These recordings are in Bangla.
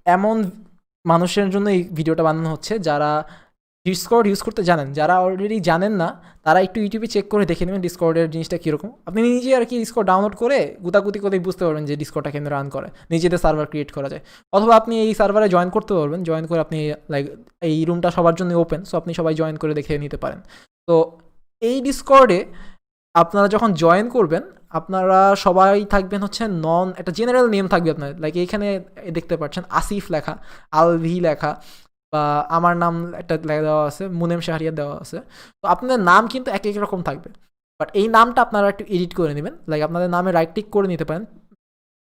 এমন মানুষের জন্য এই ভিডিওটা বানানো হচ্ছে যারা ডিসকর্ড ইউজ করতে জানেন। যারা অলরেডি জানেন না তারা একটু ইউটিউবে চেক করে দেখে নেবেন ডিসকর্ডের জিনিসটা কীরকম। আপনি নিজে আর কি ডিসকর্ড ডাউনলোড করে গুতাগুতি করে বুঝতে পারবেন যে ডিসকর্ডটা কেন রান করে, নিজেদের সার্ভার ক্রিয়েট করা যায়। অথবা আপনি এই সার্ভারে জয়েন করতে পারবেন, জয়েন করে আপনি লাইক এই রুমটা সবার জন্য ওপেন, সো আপনি সবাই জয়েন করে দেখে নিতে পারেন। তো এই ডিসকর্ডে আপনারা যখন জয়েন করবেন আপনারা সবাই থাকবেন হচ্ছে একটা জেনারেল নেম থাকবে আপনার, লাইক এইখানে দেখতে পাচ্ছেন আসিফ লেখা, আলভি লেখা, বা আমার নাম একটা দেওয়া আছে, মুনেম শাহরিয়ার দেওয়া আছে। তো আপনাদের নাম কিন্তু এক এক রকম থাকবে, বাট এই নামটা আপনারা একটু এডিট করে নেবেন। লাইক আপনাদের নামে রাইট ক্লিক করে নিতে পারেন,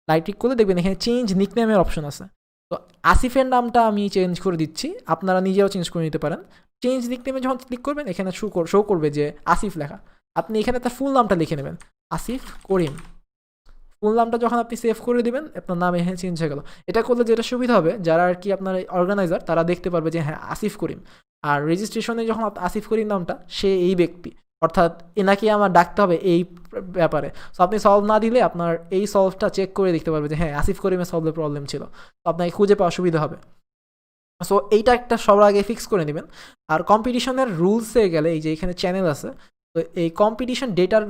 রাইট ক্লিক করলে দেখবেন এখানে চেঞ্জ নিকনেমের অপশন আছে। তো আসিফের নামটা আমি চেঞ্জ করে দিচ্ছি, আপনারা নিজেও চেঞ্জ করে নিতে পারেন। চেঞ্জ নিকনেমে যখন ক্লিক করবেন এখানে শো করবে যে আসিফ লেখা, আপনি এখানে তার ফুল নামটা লিখে নেবেন, আসিফ করিম। ফুল নামটা যখন আপনি সেভ করে দিবেন আপনার নাম এখানে চেঞ্জ হয়ে গেল। এটা করলে যেটা সুবিধা হবে, যারা আর কি আপনার অর্গানাইজার তারা দেখতে পারবে যে হ্যাঁ আসিফ করিম, আর রেজিস্ট্রেশনে যখন আসিফ করিম নামটা সে এই ব্যক্তি, অর্থাৎ এনাকে আমার ডাকতে হবে এই ব্যাপারে। সো আপনি সলভ না দিলে আপনার এই সলভটা চেক করে দেখতে পারবে যে হ্যাঁ আসিফ করিমের সলভের প্রবলেম ছিল, তো আপনাকে খুঁজে পাওয়া সুবিধা হবে। সো এইটা একটা সবার আগে ফিক্স করে নেবেন। আর কম্পিটিশনের রুলসে গেলে এই যে এখানে চ্যানেল আছে, তো এই কম্পিটিশন ডেটার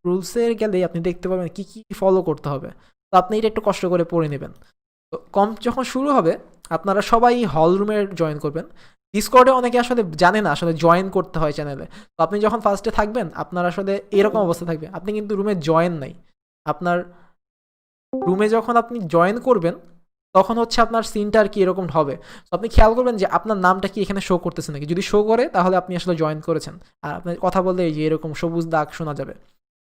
রুলসে গেলে আপনি দেখতে পাবেন কী কী ফলো করতে হবে। তো আপনি এটা একটু কষ্ট করে পড়ে নেবেন। তো যখন শুরু হবে আপনারা সবাই হল রুমে জয়েন করবেন। ডিসকর্ডে অনেকে আসলে জানে না আসলে জয়েন করতে হয় চ্যানেলে। তো আপনি যখন ফার্স্টে থাকবেন আপনার আসলে এরকম অবস্থা থাকবে, আপনি কিন্তু রুমে জয়েন নাই। আপনার রুমে যখন আপনি জয়েন করবেন তখন হচ্ছে আপনার সিনটা আর কি এরকম হবে। তো আপনি খেয়াল করবেন যে আপনার নামটা কি এখানে শো করতেছে নাকি, যদি শো করে তাহলে আপনি আসলে জয়েন করেছেন। আর আপনার কথা বললে এই যে এরকম সবুজ দাগ শোনা যাবে।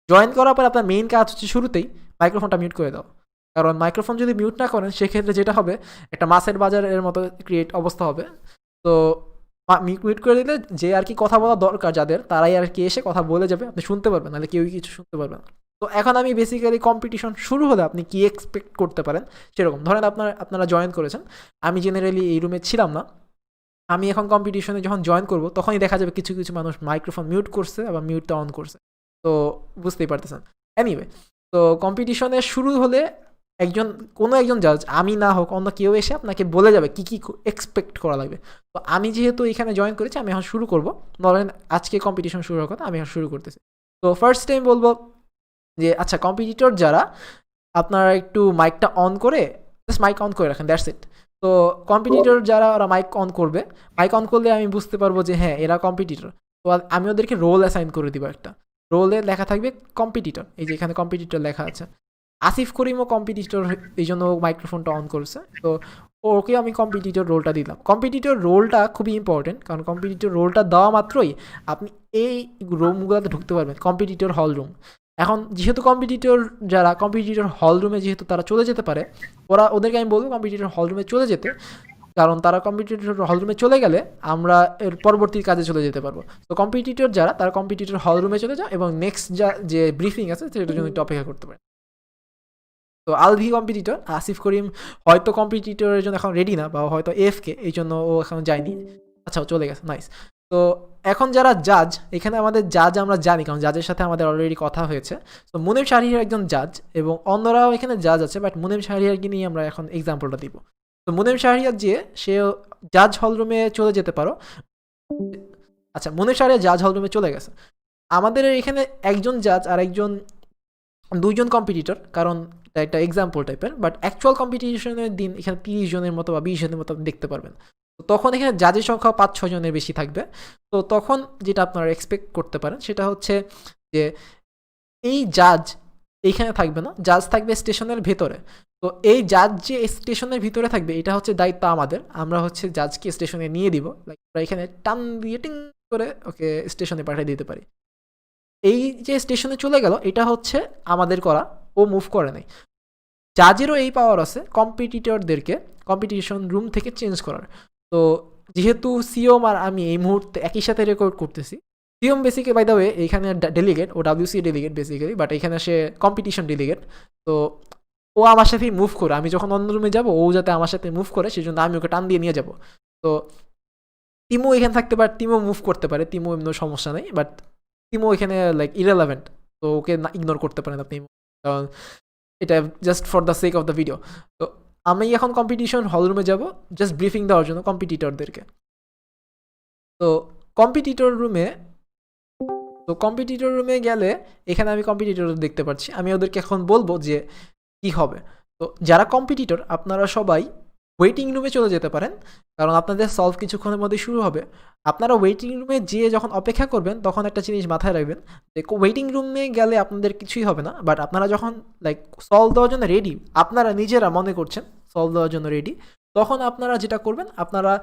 জয়েন করার পর আপনার মেইন কাজ হচ্ছে শুরুতেই মাইক্রোফোনটা মিউট করে দাও, কারণ মাইক্রোফোন যদি মিউট না করেন সেক্ষেত্রে যেটা হবে একটা মাছের বাজারের মতো ক্রিয়েট অবস্থা হবে। তো মিউট করে দিলে যে আর কি কথা বলা দরকার যাদের, তারাই আর কি এসে কথা বলে যাবে, আপনি শুনতে পারবেন, নাহলে কেউই কিছু শুনতে পারবে না। তো এখন আমি বেসিক্যালি কম্পিটিশন শুরু হলে আপনি কি এক্সপেক্ট করতে পারেন সেরকম ধরেন আপনারা জয়েন করেছেন, আমি জেনারেলি এই রুমে ছিলাম না। আমি এখন কম্পিটিশনে যখন জয়েন করব তখনই দেখা যাবে কিছু কিছু মানুষ মাইক্রোফোন মিউট করছে আবার মিউটটা অন করছে, তো বুঝতেই পারতেছেন। এনিওয়ে, তো কম্পিটিশনে শুরু হলে কোনো একজন জাজ, আমি না হোক অন্য কেউ এসে আপনাকে বলে যাবে কি কি এক্সপেক্ট করা লাগবে। তো আমি যেহেতু এখানে জয়েন করেছি আমি এখন শুরু করব। ধরেন আজকে কম্পিটিশন শুরু হওয়ার কথা, আমি এখন শুরু করতেছি। তো ফার্স্ট টাইম বলবো যে আচ্ছা কম্পিটিটর যারা আপনারা একটু মাইকটা অন করে জাস্ট মাইক অন করে রাখেন, দ্যাটস ইট। তো কম্পিটিটর যারা ওরা মাইক অন করবে, মাইক অন করলে আমি বুঝতে পারবো যে হ্যাঁ এরা কম্পিটিটর। তো আমি ওদেরকে রোল অ্যাসাইন করে দিব একটা, রোলে লেখা থাকবে কম্পিটিটর, এই যে এখানে কম্পিটিটর লেখা আছে। আসিফ করিমও কম্পিটিটর, এই জন্য মাইক্রোফোনটা অন করছে। তো ওকে আমি কম্পিটিটর রোলটা দিলাম। কম্পিটিটর রোলটা খুবই ইম্পর্টেন্ট, কারণ কম্পিটিটর রোলটা দেওয়া মাত্রই আপনি এই রুমগুলোতে ঢুকতে পারবেন, কম্পিটিটর হল রুম। এখন যেহেতু কম্পিটিটর হল রুমে যেহেতু তারা চলে যেতে পারে, ওদেরকে আমি বলবো কম্পিটিটর হল রুমে চলে যেতে, কারণ তারা কম্পিটিটর হল রুমে চলে গেলে আমরা এর পরবর্তী কাজে চলে যেতে পারবো। তো কম্পিটিটর যারা তারা কম্পিটিটর হল রুমে চলে যাও এবং নেক্সট যে ব্রিফিং আছে সেটার জন্য একটু অপেক্ষা করতে পারে। তো আলভি কম্পিটিটর, আসিফ করিম হয়তো কম্পিটিটরের জন্য এখন রেডি না, বা হয়তো এফকে, এই জন্য ও এখন যায়নি। আচ্ছা, চলে গেছে, নাইস। তো এখন যারা জাজ, এখানে আমাদের জাজ আমরা জানি কারণ জাজের সাথে আমাদের অলরেডি কথা হয়েছে। তো মুনিম শাহরিয়ার একজন জাজ এবং অন্যরাও এখানে জাজ আছে, বাট মুনিম শাহরিয়ারকে নিয়ে আমরা এখন এক্সাম্পলটা দিব। তো মুনিম শাহরিয়ার যে সে জাজ হল রুমে চলে যেতে পারো। আচ্ছা, মুনিম শাহরিয়ার জাজ হল রুমে চলে গেছে। আমাদের এখানে একজন জাজ আর দুইজন কম্পিটিটর, কারণ এটা একটা এক্সাম্পল টাইপের, বাট অ্যাকচুয়াল কম্পিটিশনের দিন এখানে 30 জনের মতো বা 20 জনের মতো আপনি দেখতে পারবেন। তো তখন এখানে জাজের সংখ্যা 5-6 জনের বেশি থাকবে। তো তখন যেটা আপনারা এক্সপেক্ট করতে পারেন সেটা হচ্ছে যে এই জাজ এইখানে থাকবে না, জাজ থাকবে স্টেশনের ভেতরে। তো এই জাজ যে স্টেশনের ভিতরে থাকবে এটা হচ্ছে দায়িত্ব আমাদের, আমরা হচ্ছে জাজকে স্টেশনে নিয়ে দিব, লাইক আমরা এখানে টান দিয়ে টিং করে ওকে স্টেশনে পাঠিয়ে দিতে পারি। এই যে স্টেশনে চলে গেল এটা হচ্ছে আমাদের করা, ও মুভ করে নাই। জাজেরও এই পাওয়ার আছে কম্পিটিটরদেরকে কম্পিটিশন রুম থেকে চেঞ্জ করার। তো যেহেতু সিওম আর আমি এই মুহূর্তে একই সাথে রেকর্ড করতেছি, সিওম বেসিক্যালি বাই দ্য ওয়ে এইখানে ডেলিগেট, ও ডাব্লিউসি ডেলিগেট বেসিক্যালি, বাট এখানে সে কম্পিটিশন ডেলিগেট। তো ও আমার সাথেই মুভ করে, আমি যখন অন্য রুমে যাবো ও যাতে আমার সাথে মুভ করে সেই জন্য আমি ওকে টান দিয়ে নিয়ে যাব। তো তিমো এখানে থাকতে পারে, তিমো মুভ করতে পারে, তিমো এমন সমস্যা নেই, বাট তিমো এখানে লাইক ইরেলেভেন্ট, তো ওকে ইগনোর করতে পারেন আপনি, কারণ এটা just for the sake of the video. তো আমি এখন কম্পিটিশন হল রুমে যাব জাস্ট ব্রিফিং দেওয়ার জন্য কম্পিটিটরদেরকে। তো কম্পিটিটর রুমে গেলে এখানে আমি কম্পিটিটর দেখতে পাচ্ছি। আমি ওদেরকে এখন বলবো যে কি হবে। তো যারা কম্পিটিটর আপনারা সবাই ওয়েটিং রুমে চলে যেতে পারেন, কারণ আপনাদের সলভ কিছুক্ষণের মধ্যে শুরু হবে। আপনারা ওয়েটিং রুমে যেয়ে যখন অপেক্ষা করবেন তখন একটা জিনিস মাথায় রাখবেন যে ওয়েটিং রুমে গেলে আপনাদের কিছুই হবে না, বাট আপনারা যখন লাইক সলভ দেওয়ার জন্য রেডি, আপনারা নিজেরা মনে করছেন সলভ দেওয়ার জন্য রেডি, তখন আপনারা যেটা করবেন, আপনারা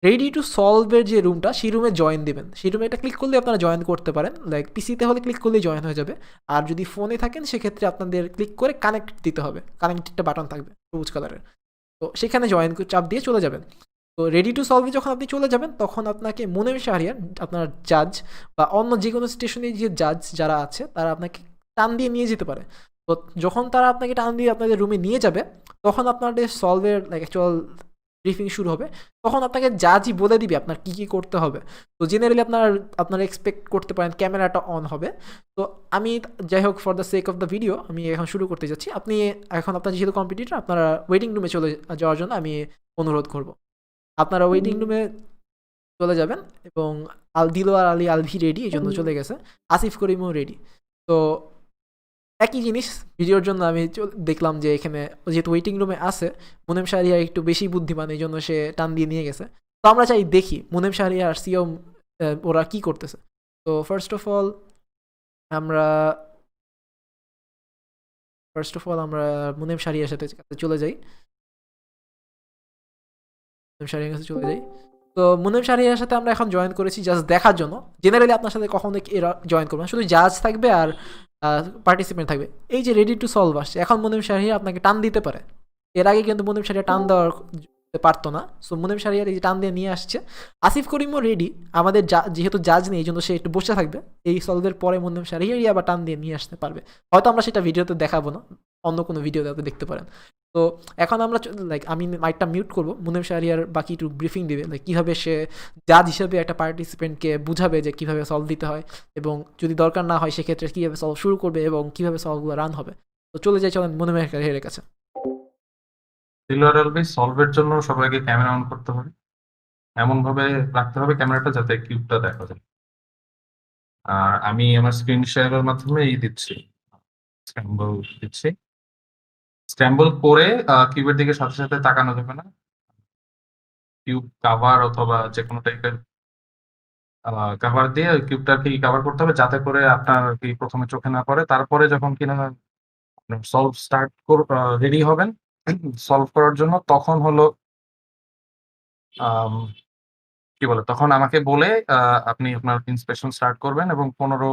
রেডি টু সলভের যে রুমটা সেই রুমে জয়েন দেবেন। সেই রুমে এটা ক্লিক করলে আপনারা জয়েন করতে পারেন, লাইক পিসিতে হলে ক্লিক করলেই জয়েন হয়ে যাবে। আর যদি ফোনে থাকেন সেক্ষেত্রে আপনাদের ক্লিক করে কানেক্ট দিতে হবে, কানেক্ট একটা বাটন থাকবে সবুজ কালারের, তো সেখানে জয়েন চাপ দিয়ে চলে যাবেন। তো রেডি টু সলভে যখন আপনি চলে যাবেন তখন আপনাকে মুনেম শাহরিয়ার, আপনার জাজ বা অন্য যে কোনো স্টেশনে যে জাজ যারা আছে তারা আপনাকে টান দিয়ে নিয়ে যেতে পারে। তো যখন তারা আপনাকে টান দিয়ে আপনাদের রুমে নিয়ে যাবে তখন আপনাদের সলভের লাইক অ্যাকচুয়াল ব্রিফিং শুরু হবে। তখন আপনাকে জাজই বলে দিবে আপনার কী কী করতে হবে। তো জেনারেলি আপনারা এক্সপেক্ট করতে পারেন ক্যামেরাটা অন হবে। তো আমি যাই হোক for the sake of the video আমি এখন শুরু করতে যাচ্ছি। আপনি এখন আপনার যেহেতু কম্পিটিটর আপনারা ওয়েটিং রুমে চলে যাওয়ার জন্য আমি অনুরোধ করব। আপনারা ওয়েটিং রুমে চলে যাবেন এবং দিলোয়ার আলী আলভি রেডি, এই জন্য চলে গেছে। আসিফ করিমও রেডি। তো একই জিনিস ভিডিওর জন্য আমি দেখলাম যে এখানে যেহেতু ওয়েটিং রুমে আছে, মুনেম শাহরিয়ার একটু বেশি বুদ্ধিমান, এই জন্য সে টান দিয়ে নিয়ে গেছে। তো আমরা চাই দেখি মুনেম শাহরিয়ার আর সিও ওরা কি করতেছে। তো ফার্স্ট অফ অল আমরা মুনেম শাহরিয়ার সাথে চলে যাই। মুনেম শাহরিয়ার কাছে চলে যাই। তো মুনেম শাহরিয়ার সাথে আমরা এখন জয়েন করেছি জাস্ট দেখার জন্য। জেনারেলি আপনার সাথে কখনো এরা জয়েন করবে না, শুধু জাজ থাকবে আর পার্টিসিপেন্ট থাকবে। এই যে রেডি টু সলভ আসছে, এখন মুনেম শাহরিয়ার আপনাকে টান দিতে পারে। এর আগে কিন্তু মুনেম শাহরিয়ার টান দেওয়ার পারতো না, সো মুনেম শাহরিয়ার এই যে টান দিয়ে নিয়ে আসছে। আসিফ করিমও রেডি, আমাদের যেহেতু জাজ নেই এই জন্য সে একটু বসে থাকবে। এই সলভের পরে মুনেম শাহরিয়ারই আবার টান দিয়ে নিয়ে আসতে পারবে। হয়তো আমরা সেটা ভিডিওতে দেখাবো না, অন্য কোনো ভিডিওতে আপনি দেখতে পারেন। তো এখন আমরা লাইক আমি মাইকটা মিউট করবো, মুনেম শাহরিয়ার বাকি একটু ব্রিফিং দিবে লাইক কীভাবে সে জাজ হিসেবে একটা পার্টিসিপেন্টকে বুঝাবে যে কীভাবে সলভ দিতে হয়, এবং যদি দরকার না হয় সেক্ষেত্রে কীভাবে সলভ শুরু করবে এবং কীভাবে সলভগুলো রান হবে। তো চলে যাই, চলেন মুনেম শাহরিয়ারের কাছে। সিলভার আলবি সলভের জন্য সবাইকে ক্যামেরা অন করতে হবে, এমন ভাবে রাখতে হবে ক্যামেরাটা যাতে কিউবটা দেখা যায়। আর আমি আমার স্ক্রিন শেয়ারের মাধ্যমে দিচ্ছি, স্ক্র্যাম্বল দিচ্ছি। স্ক্র্যাম্বল করে কিউবের দিকে সাথে সাথে তাকানো যাবে না। কিউব কাভার অথবা যে কোনো টাইপের কাভার দিয়ে কিউবটা কি কাভার করতে হবে যাতে করে আপনার কি প্রথমে চোখে না পড়ে। তারপরে যখন কিনা সলভ স্টার্ট রেডি হবেন সলভ করার জন্য, তখন হলো কি বলে, তখন আমাকে বলে আপনি আপনার ইন্সপেকশন স্টার্ট করবেন এবং 15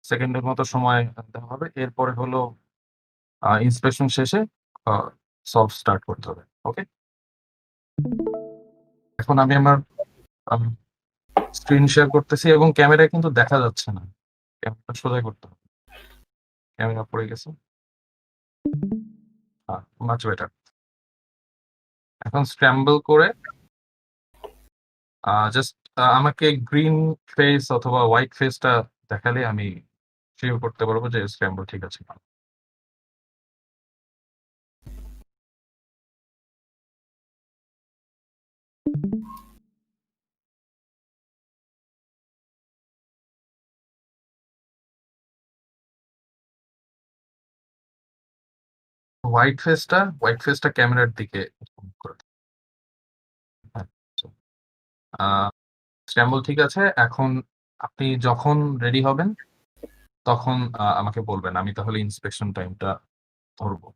সেকেন্ডের মতো সময় দেওয়া হবে। এরপরে হলো ইন্সপেকশন শেষে সলভ স্টার্ট করতে হবে। ওকে, এখন আমি আমার স্ক্রিন শেয়ার করতেছি এবং ক্যামেরায় কিন্তু দেখা যাচ্ছে না, ক্যামেরা সোজা করতে হবে। ক্যামেরা পড়ে গেছে, মাচ বেটার। এখন স্ক্র্যাম্বল করে জাস্ট আমাকে গ্রিন ফেস অথবা হোয়াইট ফেসটা দেখালে আমি শিওর করতে পারবো যে স্ক্র্যাম্বল ঠিক আছে। হোয়াইট ফেসটা ক্যামেরার দিকে করে স্ক্র্যাম্বল ঠিক আছে। এখন আপনি যখন রেডি হবেন তখন আমাকে বলবেন, আমি তাহলে ইন্সপেকশন টাইমটা ধরবো।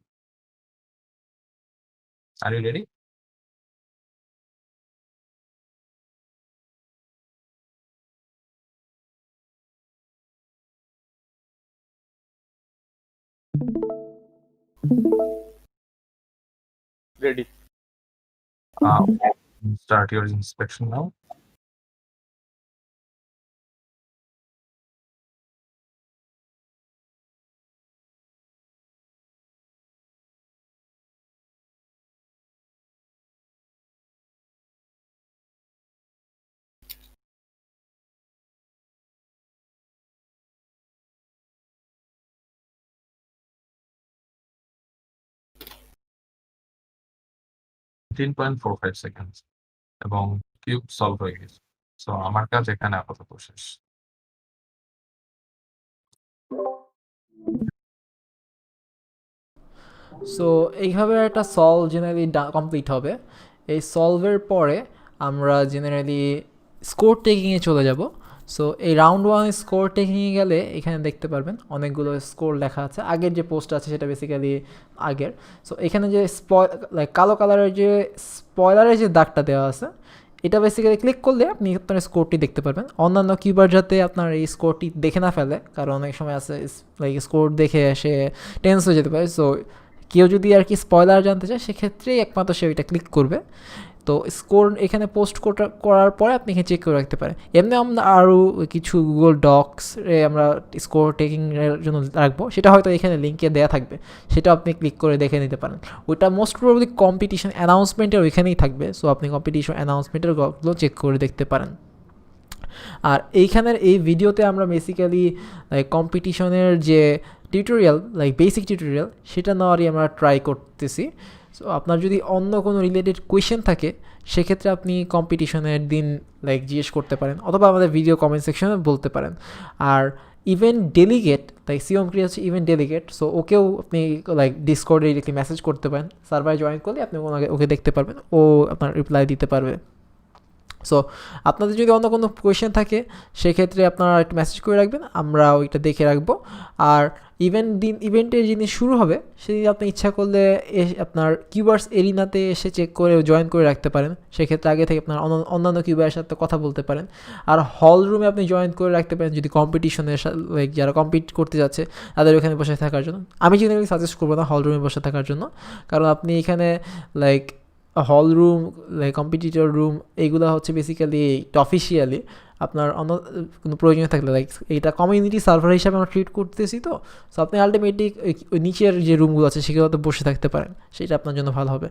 Are you ready? Ready. Start your inspection now. 17.45 second এবং কিউব সলভ হয়ে গেছে। সো আমার কাজ এখানে আপাতত শেষ। সো এইভাবে একটা সলভ জেনারেলি কমপ্লিট হবে। এই সলভের পরে আমরা জেনারেলি স্কোর টেকিংয়ে চলে যাব। সো এই রাউন্ড ওয়ান স্কোর টেকিংয়ে গেলে এখানে দেখতে পারবেন অনেকগুলো স্কোর লেখা আছে। আগের যে পোস্ট আছে সেটা বেসিক্যালি আগের। সো এখানে যে লাইক কালো কালারের যে স্পয়লারের যে দাগটা দেওয়া আছে, এটা বেসিক্যালি ক্লিক করলে আপনি আপনার স্কোরটি দেখতে পারবেন। অন্যান্য কিউবার যাতে আপনার এই স্কোরটি দেখে না ফেলে, কারণ অনেক সময় আছে লাইক স্কোর দেখে সে টেন্স হয়ে যেতে পারে। সো কেউ যদি আর কি স্পয়লার জানতে চায় সেক্ষেত্রেই একমাত্র সে ওইটা ক্লিক করবে। তো স্কোর এখানে পোস্ট করার পরে আপনি এখানে চেক করে রাখতে পারেন। এমনি আমরা আরও কিছু গুগল ডক্স আমরা স্কোর টেকিংয়ের জন্য রাখবো, সেটা হয়তো এখানে লিঙ্কে দেওয়া থাকবে, সেটা আপনি ক্লিক করে দেখে নিতে পারেন। ওইটা মোস্ট প্রবাবলি কম্পিটিশন অ্যানাউন্সমেন্টের ওইখানেই থাকবে। সো আপনি কম্পিটিশন অ্যানাউন্সমেন্টের গুলো চেক করে দেখতে পারেন। আর এইখানের এই ভিডিওতে আমরা বেসিক্যালি লাইক কম্পিটিশনের যে টিউটোরিয়াল, লাইক বেসিক টিউটোরিয়াল, সেটা নেওয়ারই আমরা ট্রাই করতেছি। সো আপনার যদি অন্য কোনো রিলেটেড কোয়েশ্চেন থাকে সেক্ষেত্রে আপনি কম্পিটিশনের দিন লাইক জিজ্ঞেস করতে পারেন, অথবা আমাদের ভিডিও কমেন্ট সেকশনে বলতে পারেন। আর ইভেন্ট ডেলিগেট, লাইক সিওম ক্রিয়া হচ্ছে ইভেন্ট ডেলিগেট, সো ওকেও আপনি লাইক ডিসকর্ডে ডিরেক্টলি মেসেজ করতে পারেন। সার্ভারে জয়েন করলে আপনি ওকে দেখতে পারবেন, ও আপনার রিপ্লাই দিতে পারবে। সো আপনাদের যদি অন্য কোনো কোয়েশ্চেন থাকে সেক্ষেত্রে আপনারা একটু মেসেজ করে রাখবেন, আমরা ওইটা দেখে রাখবো। আর ইভেন্টের জিনিস শুরু হবে সেদিন আপনি ইচ্ছা করলে আপনার কিউবার্স এরিনাতে এসে চেক করে জয়েন করে রাখতে পারেন। সেক্ষেত্রে আগে থেকে আপনার অন্যান্য কিউবারের সাথে কথা বলতে পারেন। আর হল রুমে আপনি জয়েন করে রাখতে পারেন যদি কম্পিটিশনের লাইক যারা কম্পিট করতে যাচ্ছে তাদের ওখানে বসে থাকার জন্য। আমি জেনারেলি সাজেস্ট করবো না হল রুমে বসে থাকার জন্য, কারণ আপনি এখানে like hall room, like competitor room, এইগুলো হচ্ছে বেসিক্যালি অফিসিয়ালি আপনার অন্য কোনো প্রয়োজনীয় থাকলে লাইক এইটা কমিউনিটি সার্ভার হিসাবে আমরা ট্রিট করতেছি। তো সো আপনি আলটিমেটলি ওই নিচের যে রুমগুলো আছে সেগুলোতে বসে থাকতে পারেন, সেটা আপনার জন্য ভালো হবে।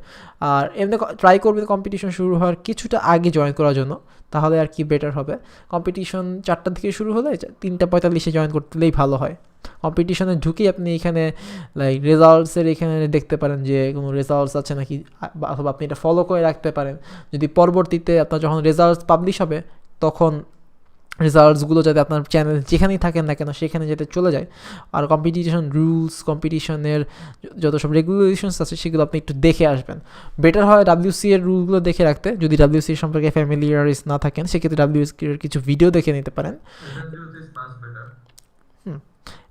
আর এমনি ট্রাই করবেন কম্পিটিশন শুরু হওয়ার কিছুটা আগে জয়েন করার জন্য, তাহলে আর কি বেটার হবে। কম্পিটিশন 4টার দিকে শুরু হলে 3:45-এ জয়েন করতেলেই ভালো হয়। কম্পিটিশনে ঢুকেই আপনি এখানে লাইক রেজাল্টসের এখানে দেখতে পারেন যে কোনো রেজাল্টস আছে নাকি, অথবা আপনি এটা ফলো করে রাখতে পারেন। যদি পরবর্তীতে আপনার যখন রেজাল্টস পাবলিশ হবে তখন রেজাল্টসগুলো যাতে আপনার চ্যানেল যেখানেই থাকেন না কেন সেখানে যাতে চলে যায়। আর কম্পিটিশন রুলস, কম্পিটিশনের যত সব রেগুলেশনস আছে সেগুলো আপনি একটু দেখে আসবেন। বেটার হয় WC এর রুলগুলো দেখে রাখতে, যদি WC সম্পর্কে ফ্যামিলিয়ারিস না থাকেন সেক্ষেত্রে WC এর কিছু ভিডিও দেখে নিতে পারেন।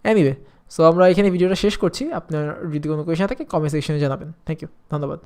এনিওয়ে, সো আমরা এখানে ভিডিওটা শেষ করছি। আপনার যদি কোনো কোয়েশ্চেন থাকে কমেন্ট সেকশনে জানাবেন। থ্যাংক ইউ, ধন্যবাদ।